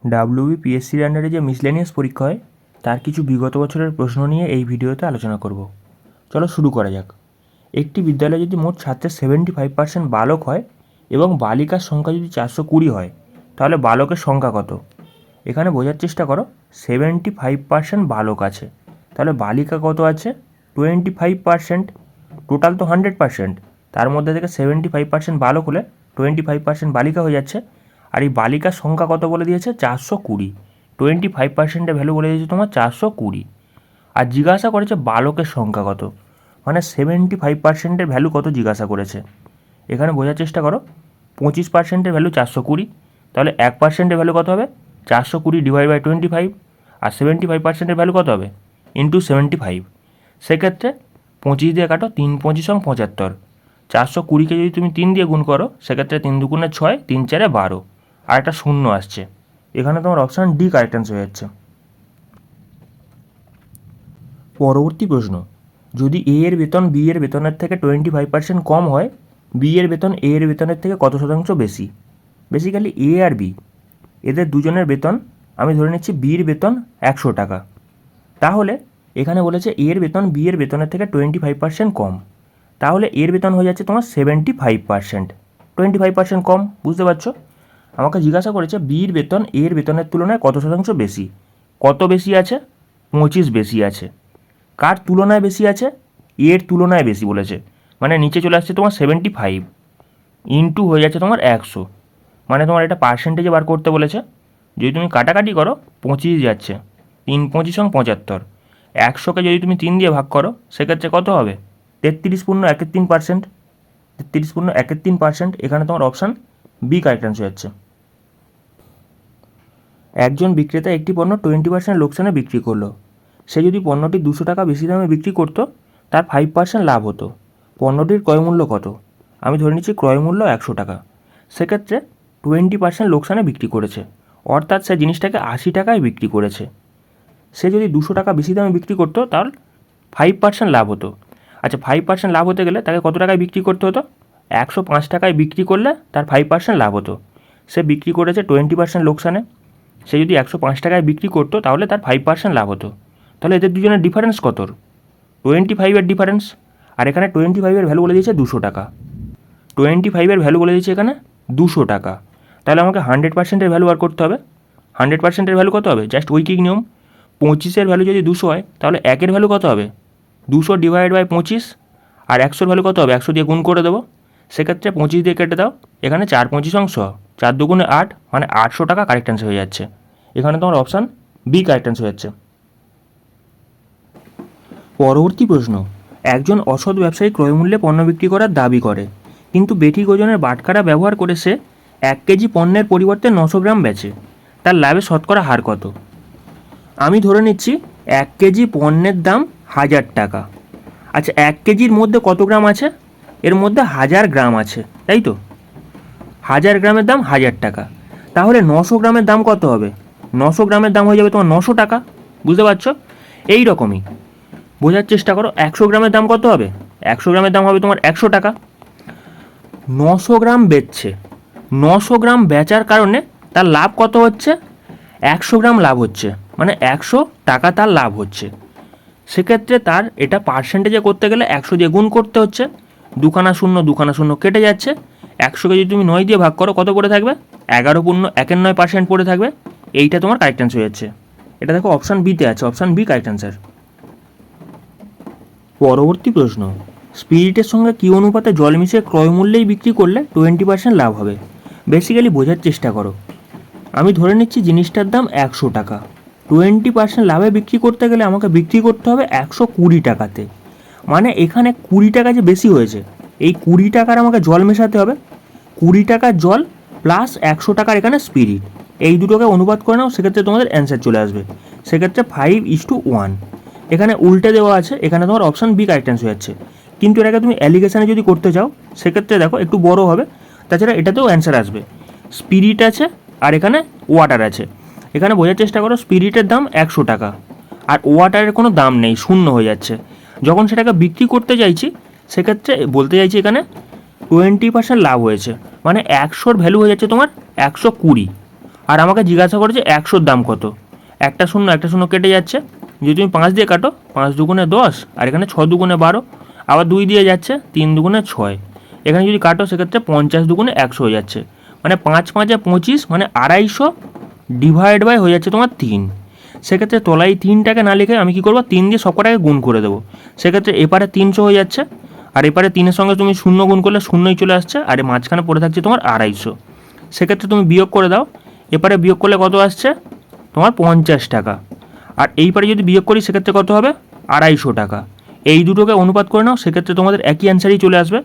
ডাব্লিউবিপিএসসির আন্ডারে যে মিসলেনিয়াস পরীক্ষা হয় তার কিছু বিগত বছরের প্রশ্ন নিয়ে এই ভিডিওতে আলোচনা করব। চলো শুরু করা যাক। একটি বিদ্যালয়ে যদি মোট ছাত্রের 75% বালক হয় এবং বালিকার সংখ্যা যদি 420 হয়, তাহলে বালকের সংখ্যা কত? এখানে বোঝার চেষ্টা করো, 75% বালক আছে, তাহলে বালিকা কত আছে? 25%। টোটাল তো 100%, তার মধ্যে থেকে 75% বালক হলে 25% বালিকা হয়ে যাচ্ছে। আর এই বালিকার সংখ্যা কত বলে দিয়েছে? 420। 25%-এর ভ্যালু বলে দিয়েছে তোমার 420। আর জিজ্ঞাসা করেছে বালকের সংখ্যা কত, মানে 75%-এর ভ্যালু কত জিজ্ঞাসা করেছে। এখানে বোঝার চেষ্টা করো, 25%-এর ভ্যালু 420, তাহলে 1%-এর ভ্যালু কত হবে? 420 ডিভাইড বাই 25। আর 75%-এর ভ্যালু কত হবে? ইন্টু 75। সেক্ষেত্রে 25 দিয়ে কাটো, 3 25 75। 420-কে যদি তুমি 3 দিয়ে গুণ করো, সেক্ষেত্রে 3 দুগুণে 6, 3 4-এ 12, আর একটা শূন্য আসছে। এখানে তোমার অপশান ডি কারেক্ট অ্যান্সার হয়ে যাচ্ছে। পরবর্তী প্রশ্ন, যদি এ এর বেতন বি এর বেতনের থেকে 25% কম হয়, বি এর বেতন এ এর বেতনের থেকে কত শতাংশ বেশি? বেসিক্যালি এ আর বি, এদের দুজনের বেতন আমি ধরে নিচ্ছি বির বেতন 100 টাকা। তাহলে এখানে বলেছে এর বেতন বি এর বেতনের থেকে 25% কম, তাহলে এর বেতন হয়ে যাচ্ছে তোমার 75%। 25% কম, বুঝতে পারছো? আমাকে জিজ্ঞাসা করেছে বির বেতন এর বেতনের তুলনায় কত শতাংশ বেশি। কত বেশি আছে? 25 বেশি আছে। কার তুলনায় বেশি আছে? এর তুলনায় বেশি বলেছে, মানে নিচে চলে আসছে তোমার 75 ইন্টু হয়ে যাচ্ছে তোমার 100, মানে তোমার এটা পার্সেন্টেজে বার করতে বলেছে। যদি তুমি কাটাকাটি করো, 25 যাচ্ছে, 3 25 75। 100-কে যদি তুমি 3 দিয়ে ভাগ করো, সেক্ষেত্রে কত হবে? 33.13%। 33.13%। এখানে তোমার অপশান বি কারেক্ট অ্যান্সার হচ্ছে। একজন বিক্রেতা একটি পণ্য 20% লোকসানে বিক্রি করলো। সে যদি পণ্যটি 200 টাকা বেশি দামে বিক্রি করতো, তার 5% লাভ হতো। পণ্যটির ক্রয়মূল্য কত? আমি ধরে নিচ্ছি ক্রয়মূল্য 100 টাকা। সেক্ষেত্রে 20% লোকসানে বিক্রি করেছে, অর্থাৎ সে জিনিসটাকে 80 টাকায় বিক্রি করেছে। সে যদি 200 টাকা বেশি দামে বিক্রি করতো, তাহলে 5% লাভ হতো। আচ্ছা, 5% লাভ হতে গেলে তাকে কত টাকায় বিক্রি করতে হতো? 105 টাকায় বিক্রি করলে তার 5% লাভ হতো। সে বিক্রি করেছে 20% লোকসানে। সে যদি 105 টাকায় বিক্রি করতো, তাহলে তার 5% লাভ হতো। তাহলে এদের দুজনের ডিফারেন্স কত? 25-এর ডিফারেন্স। আর এখানে 25-এর ভ্যালু বলে দিয়েছে 200 টাকা। 25-এর ভ্যালু বলে দিয়েছে এখানে 200 টাকা। তাহলে আমাকে 100%-এর ভ্যালু বার করতে হবে। 100%-এর ভ্যালু কত হবে? জাস্ট ঐকিক নিয়ম, 25-এর ভ্যালু যদি 200 হয়, তাহলে 1-এর ভ্যালু কত হবে? 200 ডিভাইড বাই 25। আর 100-র ভ্যালু কত হবে? 100 দিয়ে গুণ করে দেবো। সেক্ষেত্রে 25 দিয়ে কেটে দাও, এখানে 4 25 4 দুগুণে 8, মানে 800 টাকা কারেক্ট অ্যান্সার হয়ে যাচ্ছে। এখানে তোমার অপশান বি কারেক্ট অ্যান্সার হয়ে যাচ্ছে। পরবর্তী প্রশ্ন, একজন অসৎ ব্যবসায়ী ক্রয়মূল্যে পণ্য বিক্রি করার দাবি করে, কিন্তু বেঠিক ওজনের বাটখারা ব্যবহার করে সে 1 কেজি পণ্যের পরিবর্তে 900 গ্রাম বেচে। তার লাভে শতকরা হার কত? আমি ধরে নিচ্ছি 1 কেজি পণ্যের দাম 1000 টাকা। আচ্ছা, 1 কেজির মধ্যে কত গ্রাম আছে? এর মধ্যে 1000 গ্রাম আছে, তাই তো? 1000 গ্রামের দাম 1000 টাকা, তাহলে 900 গ্রামের দাম কত হবে? 900 গ্রামের দাম হয়ে যাবে তোমার 900 টাকা। বুঝতে পারছো? এই রকমই বোঝার চেষ্টা করো, 100 গ্রামের দাম কত হবে? 100 গ্রামের দাম হবে তোমার 100 টাকা। 900 গ্রাম বেচছে, 900 গ্রাম বেচার কারণে তার লাভ কত হচ্ছে? 100 গ্রাম লাভ হচ্ছে, মানে 100 টাকা তার লাভ হচ্ছে। সেক্ষেত্রে তার এটা পার্সেন্টেজে করতে গেলে 100 দিয়ে গুণ করতে হচ্ছে। দুখানা শূন্য কেটে যাচ্ছে। 100-কে যদি তুমি 9 দিয়ে ভাগ করো, কত পড়ে থাকবে? 11.1% পড়ে থাকবে। এইটা তোমার কারেক্ট অ্যান্সার হয়ে যাচ্ছে। এটা দেখো অপশান বিতে আছে, অপশান বি কারেক্ট অ্যান্সার। পরবর্তী প্রশ্ন, স্পিরিটের সঙ্গে কী অনুপাতে জল মিশিয়ে ক্রয়মূল্যেই বিক্রি করলে 20% লাভ হবে? বেসিক্যালি বোঝার চেষ্টা করো, আমি ধরে নিচ্ছি জিনিসটার দাম 100 টাকা। 20% লাভে বিক্রি করতে গেলে আমাকে বিক্রি করতে হবে 120 টাকাতে, মানে এখানে 20 টাকা যে বেশি হয়েছে, এই 20 টাকার আমাকে জল মেশাতে হবে। 20 টাকার জল প্লাস 100 টাকার এখানে স্পিরিট, এই দুটোকে অনুপাত করে নাও, সেক্ষেত্রে তোমাদের অ্যান্সার চলে আসবে। সেক্ষেত্রে 5:1। এখানে উল্টে দেওয়া আছে, এখানে তোমার অপশান বি কারেক্ট অ্যান্সার হয়ে যাচ্ছে। কিন্তু এটাকে তুমি অ্যালিগেশনে যদি করতে চাও, সেক্ষেত্রে দেখো একটু বড় হবে। তাছাড়া এটাতেও অ্যান্সার আসবে। স্পিরিট আছে আর এখানে ওয়াটার আছে। এখানে বোঝার চেষ্টা করো, স্পিরিটের দাম 100 টাকা আর ওয়াটারের কোনো দাম নেই, শূন্য হয়ে যাচ্ছে। যখন সেটাকে বিক্রি করতে চাইছি, সেক্ষেত্রে বলতে চাইছি এখানে 20% লাভ হয়েছে, মানে 100-র ভ্যালু হয়ে যাচ্ছে তোমার 120। আর আমাকে জিজ্ঞাসা করেছে 100-র দাম কত। একটা শূন্য কেটে যাচ্ছে, যদি তুমি 5 দিয়ে কাটো 5 দুগুণে 10, আর এখানে 6 দুগুণে 12, আবার 2 দিয়ে যাচ্ছে 3 দুগুণে 6, এখানে যদি কাটো সেক্ষেত্রে 50 দুগুণে 100 হয়ে যাচ্ছে, মানে 5 5 25, মানে 250 ডিভাইড বাই হয়ে যাচ্ছে তোমার 3। সেক্ষেত্রে তলায় 3টাকে না লিখে আমি কী করবো, 3 দিয়ে সবকটাকে গুণ করে দেবো। সেক্ষেত্রে এপারে 300 হয়ে যাচ্ছে, আর এপারে 3-এর সঙ্গে তুমি 0 গুণ করলে 0ই চলে আসছে, আর মাঝখানে পড়ে থাকছে তোমার 250। সেক্ষেত্রে তুমি বিয়োগ করে দাও, এপারে বিয়োগ করলে কত আসছে তোমার 50 টাকা, আর এইপারে যদি বিয়োগ করি সেক্ষেত্রে কত হবে 250 টাকা। এই দুটোকে অনুপাত করে নাও, সেক্ষেত্রে তোমাদের একই অ্যান্সারই চলে আসবে।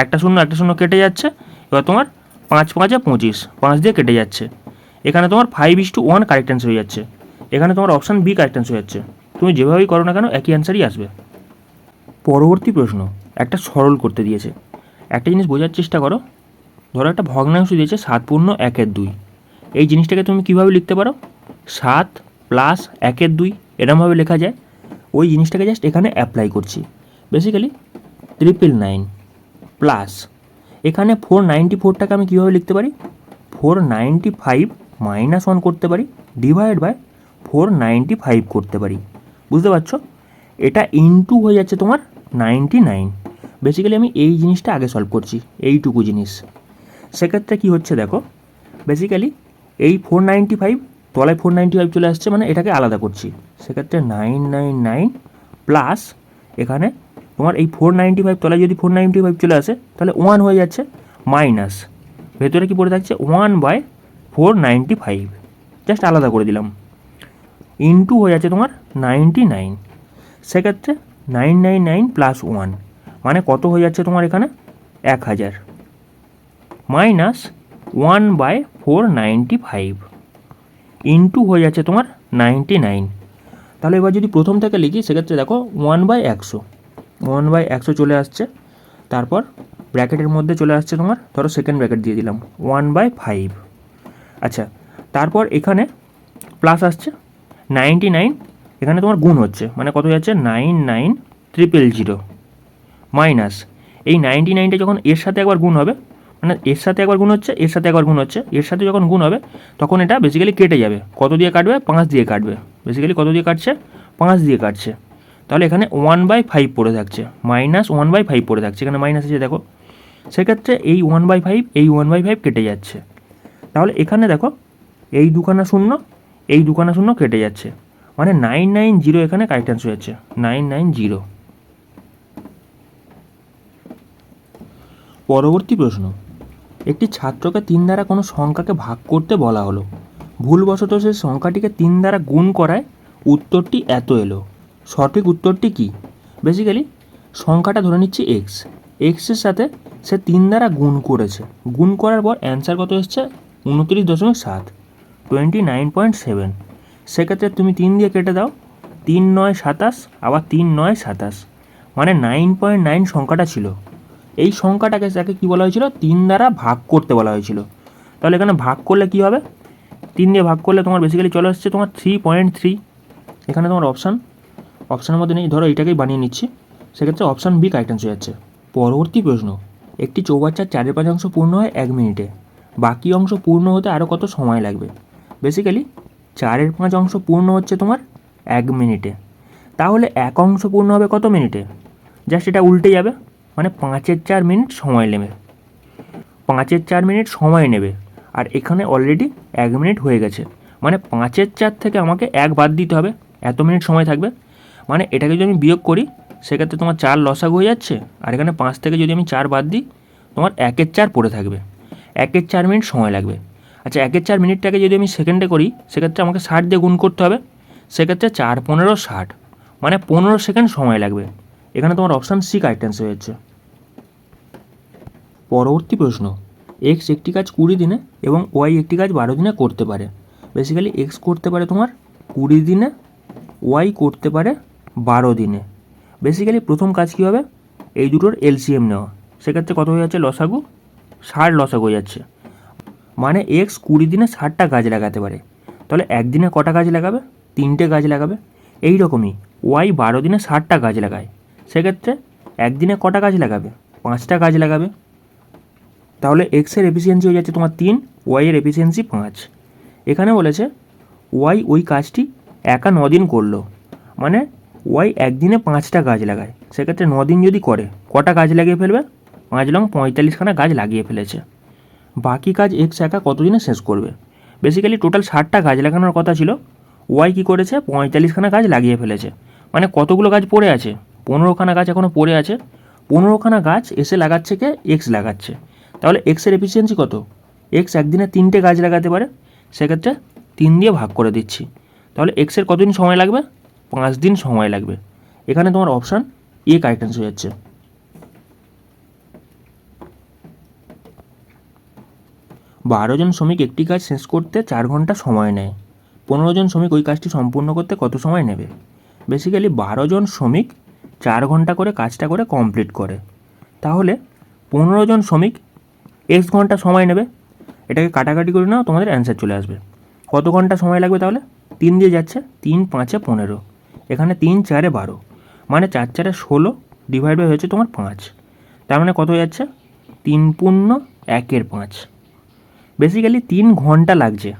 একটা শূন্য কেটে যাচ্ছে, এবার তোমার 5 5 25, 5 দিয়ে কেটে যাচ্ছে, এখানে তোমার 5:1 কারেক্ট অ্যান্সার হয়ে যাচ্ছে। এখানে তোমার অপশান বি কারেক্ট অ্যান্সার হয়ে যাচ্ছে। তুমি যেভাবেই করো না কেন একই অ্যান্সারই আসবে। পরবর্তী প্রশ্ন একটা সরল করতে দিয়েছে। একটা জিনিস বোঝার চেষ্টা করো, ধরো একটা ভগ্নাংশ দিয়েছে 7/1/2। এই জিনিসটাকে তুমি কীভাবে লিখতে পারো, 7 + 1/2 এরমভাবে লেখা যায়। ওই জিনিসটাকে জাস্ট এখানে অ্যাপ্লাই করছি। বেসিক্যালি 999 প্লাস এখানে 494টাকে আমি কীভাবে লিখতে পারি, 495 - 1 করতে পারি, ডিভাইড বাই 495 করতে পারি। বুঝতে পারছো, এটা ইনটু হয়ে যাচ্ছে তোমার 99। বেসিক্যালি আমি এই জিনিসটা আগে সলভ করছি, এইটুকু জিনিস। সেক্ষেত্রে কী হচ্ছে দেখো, বেসিক্যালি এই 495 তলায় 495 চলে আসছে, মানে এটাকে আলাদা করছি। সেক্ষেত্রে 999 প্লাস এখানে তোমার এই 495 তলায় যদি 495 চলে আসে তাহলে 1 হয়ে যাচ্ছে, মাইনাস ভেতরে কি পড়ে থাকছে 1/495, জাস্ট আলাদা করে দিলাম, ইনটু হয়ে যাচ্ছে তোমার 99। সেক্ষেত্রে 999 প্লাস 1 মানে কত হয়ে যাচ্ছে তোমার এখানে 1000, মাইনাস 1/495 ইনটু হয়ে যাচ্ছে তোমার 99। তাহলে এবার যদি প্রথম থেকে লিখি সেক্ষেত্রে দেখো 1/100, 1/100 চলে আসছে। তারপর ব্র্যাকেটের মধ্যে চলে আসছে তোমার, ধরো সেকেন্ড ব্র্যাকেট দিয়ে দিলাম 1/5। আচ্ছা, তারপর এখানে প্লাস আসছে 99, এখানে তোমার গুণ হচ্ছে, মানে কত যাচ্ছে 99000, মাইনাস এই 99টা যখন এর সাথে একবার গুণ হবে, মানে এর সাথে একবার গুণ হচ্ছে, এর সাথে একবার গুণ হচ্ছে, এর সাথে যখন গুণ হবে তখন এটা বেসিক্যালি কেটে যাবে। কত দিয়ে কাটবে, 5 দিয়ে কাটবে। বেসিক্যালি কত দিয়ে কাটছে, 5 দিয়ে কাটছে। তাহলে এখানে 1/5 পড়ে থাকছে, মাইনাস 1/5 পড়ে থাকছে, এখানে মাইনাস আছে দেখো। সেক্ষেত্রে এই 1/5 এই 1/5 কেটে যাচ্ছে। তাহলে এখানে দেখো এই দুখানা শূন্য, এই দুখানা শূন্য কেটে যাচ্ছে, মানে 990 এখানে কারেক্ট অ্যান্সার হচ্ছে 990। পরবর্তী প্রশ্ন, একটি ছাত্রকে 3 দ্বারা কোনো সংখ্যাকে ভাগ করতে বলা হলো। ভুলবশত সে সংখ্যাটিকে 3 দ্বারা গুণ করায় উত্তরটি এত এলো। সঠিক উত্তরটি কি? বেসিক্যালি সংখ্যাটা ধরে নিচ্ছি এক্স, এক্সের সাথে সে 3 দ্বারা গুণ করেছে, গুণ করার পর অ্যান্সার কত এসছে 29.7, 29.7। সেক্ষেত্রে তুমি 3 দিয়ে কেটে দাও, 3 9 27, আবার 3 9 27, মানে 9.9 সংখ্যাটা ছিল। এই সংখ্যাটাকে তাকে কী বলা হয়েছিল, 3 দ্বারা ভাগ করতে বলা হয়েছিল। তাহলে এখানে ভাগ করলে কী হবে, 3 দিয়ে ভাগ করলে তোমার বেসিক্যালি চলে আসছে তোমার 3.3। এখানে তোমার অপশানের মধ্যে নেই, ধরো এইটাকেই বানিয়ে নিচ্ছি। সেক্ষেত্রে অপশান বি কারেক্ট অ্যান্সার হচ্ছে। পরবর্তী প্রশ্ন, একটি চৌবাচ্চার 4/5 অংশ পূর্ণ হয় 1 মিনিটে, বাকি অংশ পূর্ণ হতে আরও কত সময় লাগবে? বেসিক্যালি 4/5 অংশ পূর্ণ হচ্ছে তোমার 1 মিনিটে, তাহলে 1 অংশ পূর্ণ হবে কত মিনিটে? জাস্ট এটা উল্টে যাবে, মানে 5/4 মিনিট সময় নেবে, 5/4 মিনিট সময় নেবে। আর এখানে অলরেডি 1 মিনিট হয়ে গেছে, মানে 5/4 থেকে আমাকে 1 বাদ দিতে হবে, এত মিনিট সময় থাকবে। মানে এটাকে যদি আমি বিয়োগ করি সেক্ষেত্রে তোমার 4 লসাগু হয়ে যাচ্ছে, আর এখানে 5 থেকে যদি আমি 4 বাদ দিই তোমার 1/4 পড়ে থাকবে, 1/4 মিনিট সময় লাগবে। আচ্ছা, 1/4 মিনিটটাকে যদি আমি সেকেন্ডে করি সেক্ষেত্রে আমাকে 60 দিয়ে গুণ করতে হবে। সেক্ষেত্রে 4 15 60, মানে 15 সেকেন্ড সময় লাগবে। এখানে তোমার অপশান সি কারেক্ট অ্যান্সার হয়ে যাচ্ছে। পরবর্তী প্রশ্ন, এক্স একটি কাজ 20 দিনে এবং ওয়াই একটি কাজ 12 দিনে করতে পারে। বেসিক্যালি এক্স করতে পারে তোমার 20 দিনে, ওয়াই করতে পারে 12 দিনে। বেসিক্যালি প্রথম কাজ কী হবে, এই দুটোর এলসিএম নেওয়া। সেক্ষেত্রে কত হয়ে যাচ্ছে লসাগু, 60 লসাগু হয়ে যাচ্ছে, মানে এক্স 20 দিনে 60টা গাছ লাগাতে পারে। তাহলে একদিনে কটা গাছ লাগাবে, 3টে গাছ লাগাবে। এই রকমই ওয়াই 12 দিনে 60টা গাছ লাগায়, সেক্ষেত্রে একদিনে কটা গাছ লাগাবে, 5টা গাছ লাগাবে। তাহলে এক্সের এফিসিয়েন্সি হয়ে যাচ্ছে তোমার 3, ওয়াইয়ের এফিসিয়েন্সি 5। এখানে বলেছে ওয়াই ওই কাজটি একা 9 দিন করলো, মানে ওয়াই একদিনে 5টা গাছ লাগায়। সেক্ষেত্রে 9 দিন যদি করে কটা গাছ লাগিয়ে ফেলবে? 5 লং 45খানা গাছ লাগিয়ে ফেলেছে। বাকি কাজ এক্স একা কতদিনে শেষ করবে? বেসিক্যালি টোটাল 60টা গাছ লাগানোর কথা ছিল, ওয়াই কী করেছে? 45খানা গাছ লাগিয়ে ফেলেছে। মানে কতগুলো গাছ পড়ে আছে? 15খানা গাছ এখনও পড়ে আছে। 15খানা গাছ এসে লাগাচ্ছে কে? এক্স লাগাচ্ছে। তাহলে এক্সের এফিসিয়েন্সি কত? এক্স একদিনে 3টে গাছ লাগাতে পারে, সেক্ষেত্রে 3 দিয়ে ভাগ করে দিচ্ছি। তাহলে এক্সের কতদিন সময় লাগবে? 5 দিন সময় লাগবে। এখানে তোমার অপশান এ কারেক্ট অ্যান্সার হয়ে যাচ্ছে। 12 জন শ্রমিক একটি কাজ শেষ করতে 4 ঘন্টা সময় নেয়। 15 জন শ্রমিক ওই কাজটি সম্পূর্ণ করতে কত সময় নেবে? বেসিক্যালি 12 জন শ্রমিক 4 ঘন্টা করে কাজটা করে কমপ্লিট করে, তাহলে 15 জন শ্রমিক এক্স ঘন্টা সময় নেবে। এটাকে কাটাকাটি করে নাও, তোমাদের অ্যান্সার চলে আসবে। কত ঘন্টা সময় লাগবে তাহলে? 3 দিয়ে যাচ্ছে, 3 5 15, এখানে 3 4 12, মানে 4 4 16 ডিভাইড বাই হয়েছে তোমার 5, তার মানে কত হয়ে যাচ্ছে? 3 পূর্ণ 1 5। বেসিক্যালি 3 ঘন্টা লাগছে,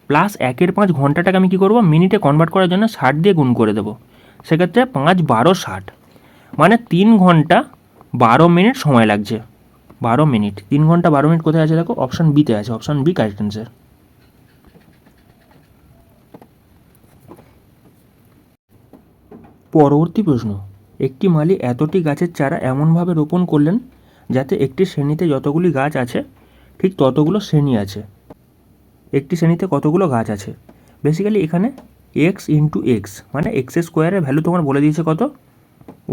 প্লাস 1 5 ঘন্টাটাকে আমি কী করবো? মিনিটে কনভার্ট করার জন্য 60 দিয়ে গুণ করে দেবো। সেক্ষেত্রে 5 12 60, মানে 3 ঘন্টা 12 মিনিট সময় লাগছে। 12 মিনিট, 3 ঘন্টা 12 মিনিট কোথায় আছে দেখো? অপশান বিতে আছে, অপশান বি কারেক্ট অ্যান্সার। পরবর্তী প্রশ্ন, একটি মালি এতটি গাছের চারা এমনভাবে রোপণ করলেন যাতে একটি শ্রেণীতে যতগুলি গাছ আছে ঠিক ততগুলো শ্রেণী আছে। একটি শ্রেণীতে কতগুলো গাছ আছে? বেসিক্যালি এখানে এক্স ইন্টু এক্স, মানে এক্স স্কোয়ারের ভ্যালু তোমার বলে দিয়েছে কত?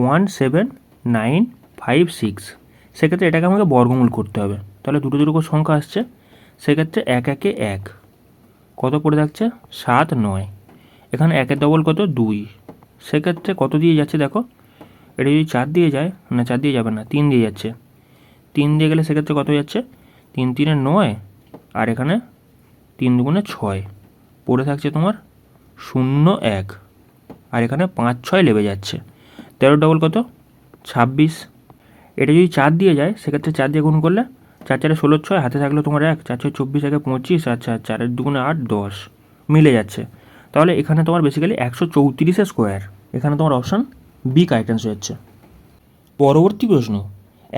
17956। সেক্ষেত্রে এটাকে আমাকে বর্গমূল করতে হবে। তাহলে দুটো দুটো করে সংখ্যা আসছে, সেক্ষেত্রে 1 1 1, কত পড়ে থাকছে? 7 9। এখানে 1 ডবল কত? 2। সেক্ষেত্রে কত দিয়ে যাচ্ছে দেখো? এটা যদি 4 দিয়ে যায়, না 4 দিয়ে যাবে না, 3 দিয়ে যাচ্ছে। 3 দিয়ে গেলে সেক্ষেত্রে কত যাচ্ছে? 3 3 9, আর এখানে 3 2 6, পড়ে থাকছে তোমার 0 1, আর এখানে 5 6 লেবে যাচ্ছে। 13 ডবল কত? 26। এটা যদি 4 দিয়ে যায়, সেক্ষেত্রে 4 দিয়ে গুণ করলে 4 4 16 6, হাতে থাকলো তোমার 1, 4 6 24, 1 25, আচ্ছা 4 2 8 10, মিলে যাচ্ছে। তাহলে এখানে তোমার বেসিক্যালি 134 স্কোয়ার। এখানে তোমার অপশান বি কারেক্ট অ্যান্সার হচ্ছে। পরবর্তী প্রশ্ন,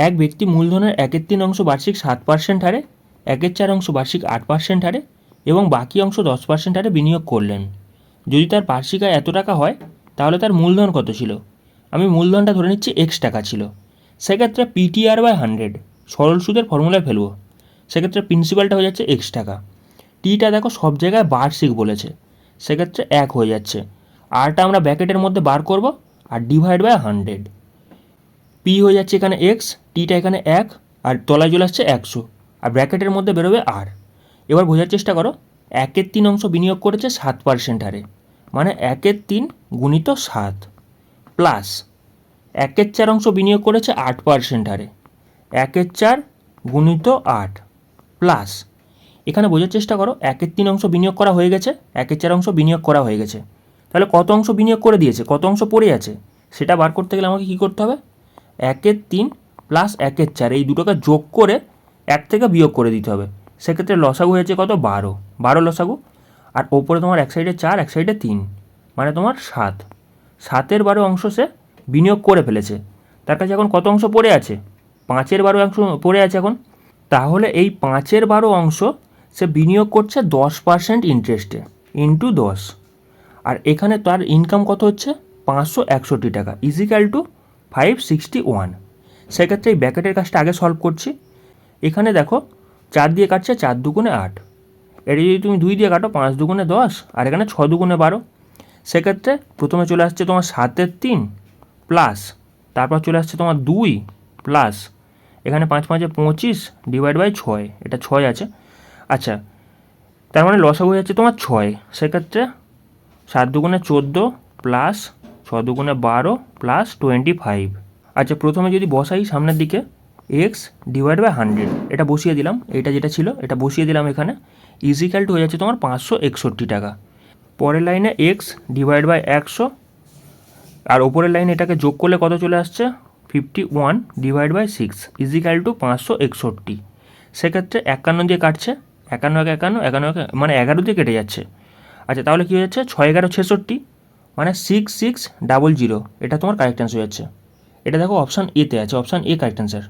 এক ব্যক্তি মূলধনের 1/3 অংশ বার্ষিক 7% হারে, 1/4 অংশ বার্ষিক 8% হারে এবং বাকি অংশ 10% হারে বিনিয়োগ করলেন। যদি তার বার্ষিক আয় এত টাকা হয়, তাহলে তার মূলধন কত ছিল? আমি মূলধনটা ধরে নিচ্ছি এক্স টাকা ছিল। সেক্ষেত্রে পিটিআর বাই 100 সরল সুদের ফর্মুলায় ফেলবো। সেক্ষেত্রে প্রিন্সিপালটা হয়ে যাচ্ছে এক্স টাকা। টিটা দেখো সব জায়গায় বার্ষিক বলেছে, সেক্ষেত্রে 1 হয়ে যাচ্ছে। আরটা আমরা ব্র্যাকেটের মধ্যে বার করব, আর ডিভাইড বাই 100। পি হয়ে যাচ্ছে এখানে এক্স, টিটা এখানে 1, আর তলায় চলে আসছে 100, আর ব্র্যাকেটের মধ্যে বেরোবে আর। এবার বোঝার চেষ্টা করো, 1/3 অংশ বিনিয়োগ করেছে 7% হারে, মানে 1/3 গুণিত 7, প্লাস 1/4 অংশ বিনিয়োগ করেছে 8% হারে, 1/4 গুণিত 8, প্লাস এখানে বোঝার চেষ্টা করো 1/3 অংশ বিনিয়োগ করা হয়ে গেছে, 1/4 অংশ বিনিয়োগ করা হয়ে গেছে। তাহলে কত অংশ বিনিয়োগ করে দিয়েছে, কত অংশ পড়ে আছে, সেটা বার করতে গেলে আমাকে কী করতে হবে? 1/3 প্লাস 1/4 এই দুটোকে যোগ করে 1 থেকে বিয়োগ করে দিতে হবে। সেক্ষেত্রে লসাগু হয়েছে কত? 12 লসাগু, আর ওপরে তোমার এক সাইডে 4 এক সাইডে 3, মানে তোমার 7। 7-এর 12 অংশ সে বিনিয়োগ করে ফেলেছে। তার কাছে এখন কত অংশ পড়ে আছে? 5-এর 12 অংশ পড়ে আছে এখন। তাহলে এই 5-এর 12 অংশ সে বিনিয়োগ করছে 10% ইন্টারেস্টে, ইন্টু 10, আর এখানে তার ইনকাম কত হচ্ছে? 561 টাকা, ইজিক্যাল টু 561। সেক্ষেত্রে এই ব্র্যাকেটের কাজটা আগে সলভ করছি। এখানে দেখো 4 দিয়ে কাটছে, 4 2 8, এটা যদি তুমি 2 দিয়ে কাটো 5 2 10, আর এখানে 6 2 12। সেক্ষেত্রে প্রথমে চলে আসছে তোমার 7-এর 3, প্লাস তারপর চলে আসছে তোমার 2, প্লাস এখানে 5 5 25 ডিভাইড বাই 6, এটা 6 আছে। আচ্ছা, তার মানে লসাগু হয়ে যাচ্ছে তোমার 6। সেক্ষেত্রে 7 2 14, প্লাস 6 2 12, প্লাস 25। আচ্ছা, প্রথমে যদি বসাই সামনের দিকে এক্স ডিভাইড বাই 100, এটা বসিয়ে দিলাম, এটা যেটা ছিল এটা বসিয়ে দিলাম এখানে, ইজিক্যাল টু হয়ে যাচ্ছে তোমার 561 টাকা। পরের লাইনে এক্স ডিভাইড বাই 100, আর ওপরের লাইনে এটাকে যোগ করলে কত চলে আসছে? 51 ডিভাইড বাই 6 ইজিক্যাল টু 561। সেক্ষেত্রে 51 দিয়ে কাটছে, একান্ন এক একান্ন একান্ন এক মানে 11 দিয়ে কেটে যাচ্ছে। আচ্ছা তাহলে কী হয়ে যাচ্ছে, 6 11 66 মানে 6600, এটা তোমার কারেক্ট অ্যান্সার হয়ে যাচ্ছে। এটা দেখো অপশান এতে আছে, অপশান এ কারেক্ট অ্যান্সার।